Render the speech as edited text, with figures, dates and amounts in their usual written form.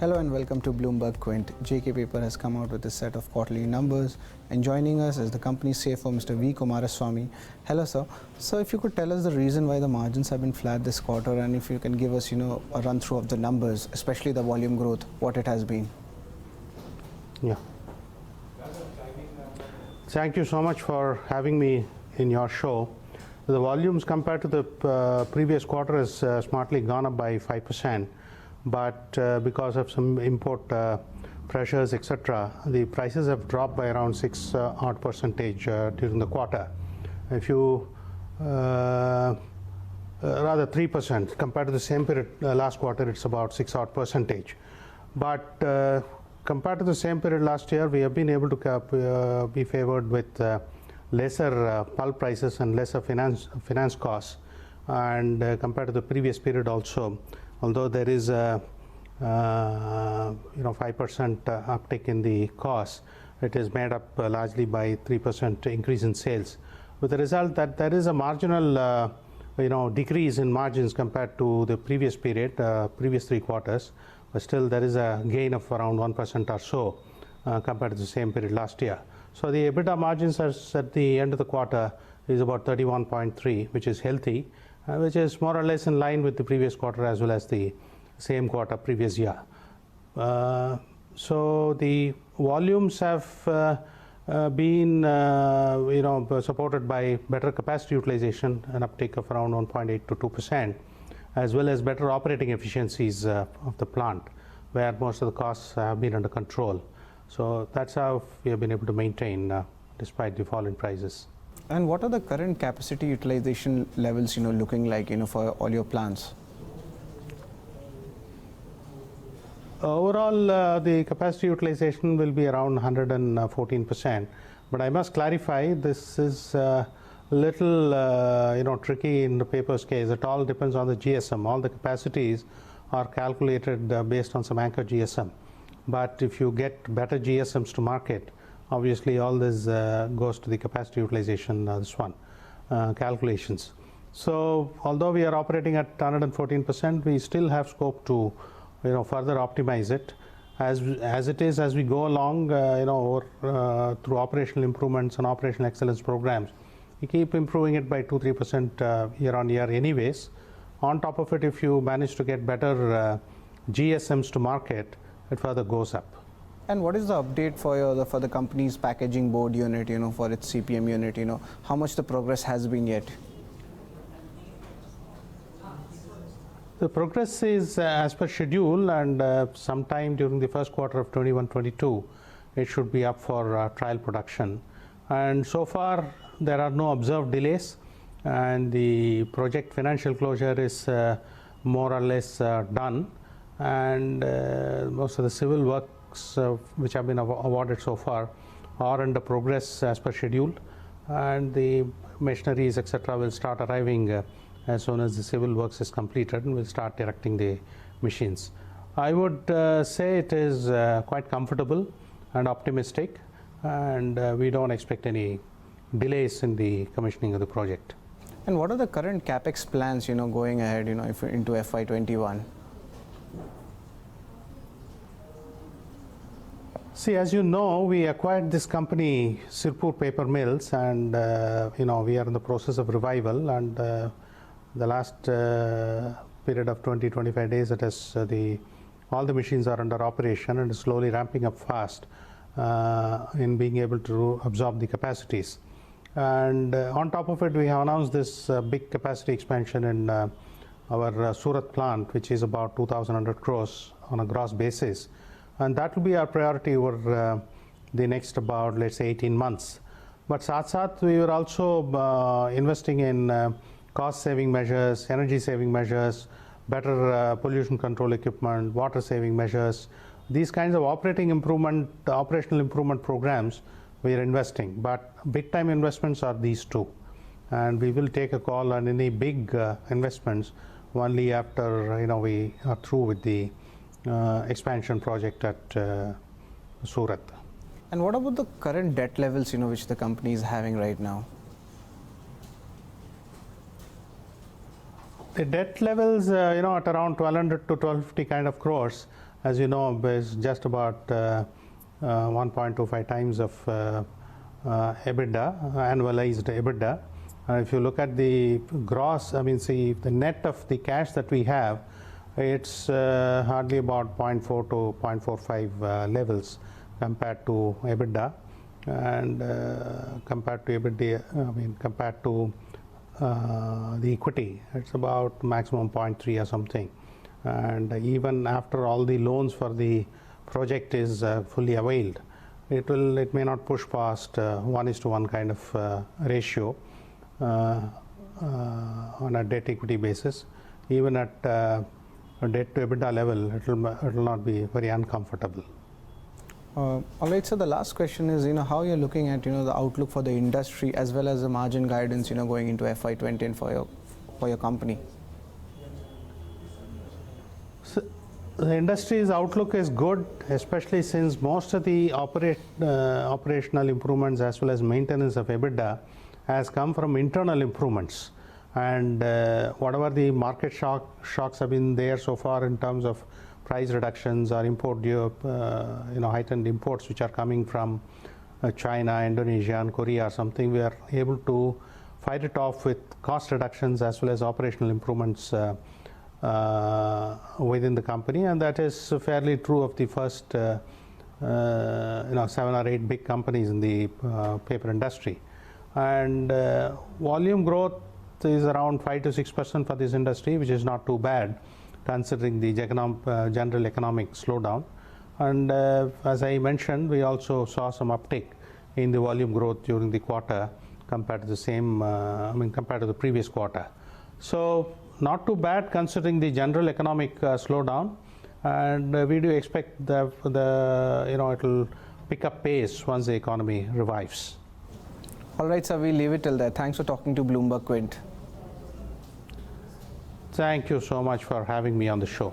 Hello and welcome to BloombergQuint. JK Paper has come out with a set of quarterly numbers, and joining us is the company's CFO, Mr. V. Kumaraswamy. Hello, sir. So, if you could tell us the reason why the margins have been flat this quarter, and if you can give us, a run through of the numbers, especially the volume growth, what it has been. Yeah. Thank you so much for having me in your show. The volumes compared to the previous quarter has smartly gone up by 5%, but because of some import pressures, etc., the prices have dropped by around 6 odd percentage during the quarter. If you rather 3% compared to the same period last quarter, it's about 6 odd percentage. But compared to the same period last year, we have been able to be favored with lesser pulp prices and lesser finance costs, and compared to the previous period also, although there is a 5% uptick in the cost, it is made up largely by 3% increase in sales, with the result that there is a marginal decrease in margins compared to the previous period, previous 3 quarters, but still there is a gain of around 1% or so compared to the same period last year. So the EBITDA margins at the end of the quarter is about 31.3, which is healthy, which is more or less in line with the previous quarter as well as the same quarter previous year. So the volumes have been supported by better capacity utilization, an uptick of around 1.8 to 2%, as well as better operating efficiencies of the plant, where most of the costs have been under control. So that's how we have been able to maintain despite the fall in prices. And what are the current capacity utilization levels, looking like, for all your plants? Overall, the capacity utilization will be around 114%. But I must clarify, this is a little, tricky in the paper's case. It all depends on the GSM. All the capacities are calculated based on some anchor GSM. But if you get better GSMs to market, obviously all this goes to the capacity utilization, calculations. So although we are operating at 114%, we still have scope to further optimize it. As it is, as we go along, through operational improvements and operational excellence programs, we keep improving it by 2-3% year on year anyways. On top of it, if you manage to get better GSMs to market, it further goes up. And what is the update for the company's packaging board unit, for its CPM unit, how much the progress has been yet? The progress is as per schedule, and sometime during the first quarter of 21-22, it should be up for trial production. And so far, there are no observed delays, and the project financial closure is more or less done. And most of the civil works which have been awarded so far are under progress as per schedule, and the machineries, etc., will start arriving as soon as the civil works is completed, and we'll start erecting the machines. I would say it is quite comfortable and optimistic, and we don't expect any delays in the commissioning of the project. And what are the current Capex plans, going ahead, into FY21? See, as you know, we acquired this company, Sirpur Paper Mills, and we are in the process of revival. And the last period of 20-25 days, it has all the machines are under operation and is slowly ramping up fast in being able to absorb the capacities. And on top of it, we have announced this big capacity expansion in our Surat plant, which is about 2,100 crores on a gross basis. And that will be our priority over the next about, let's say, 18 months. But sath we are also investing in cost-saving measures, energy-saving measures, better pollution control equipment, water-saving measures. These kinds of operational improvement programs we are investing. But big-time investments are these two. And we will take a call on any big investments only after we are through with the expansion project at Surat. And what about the current debt levels, which the company is having right now? The debt levels, at around 1,200 to 1,250 kind of crores, as you know, is just about 1.25 times of EBITDA, annualized EBITDA. If you look at the gross, see the net of the cash that we have, it's hardly about 0.4 to 0.45 levels compared to EBITDA, and compared to EBITDA, compared to the equity, it's about maximum 0.3 or something. And even after all the loans for the project is fully availed, it may not push past 1:1 kind of ratio on a debt equity basis. Even at a debt to EBITDA level, it will not be very uncomfortable. All right, so the last question is, how you're looking at, the outlook for the industry as well as the margin guidance, going into FY20 and for your company. So the industry's outlook is good, especially since most of the operational improvements as well as maintenance of EBITDA has come from internal improvements. And whatever the market shocks have been there so far in terms of price reductions or heightened imports which are coming from China, Indonesia, and Korea or something, we are able to fight it off with cost reductions as well as operational improvements within the company, and that is fairly true of the first 7 or 8 big companies in the paper industry. And volume growth is around 5 to 6% for this industry, which is not too bad considering the general economic slowdown. And as I mentioned, we also saw some uptick in the volume growth during the quarter compared to the compared to the previous quarter. So not too bad considering the general economic slowdown, and we do expect that it will pick up pace once the economy revives. All right, sir, we'll leave it till there. Thanks for talking to BloombergQuint. Thank you so much for having me on the show.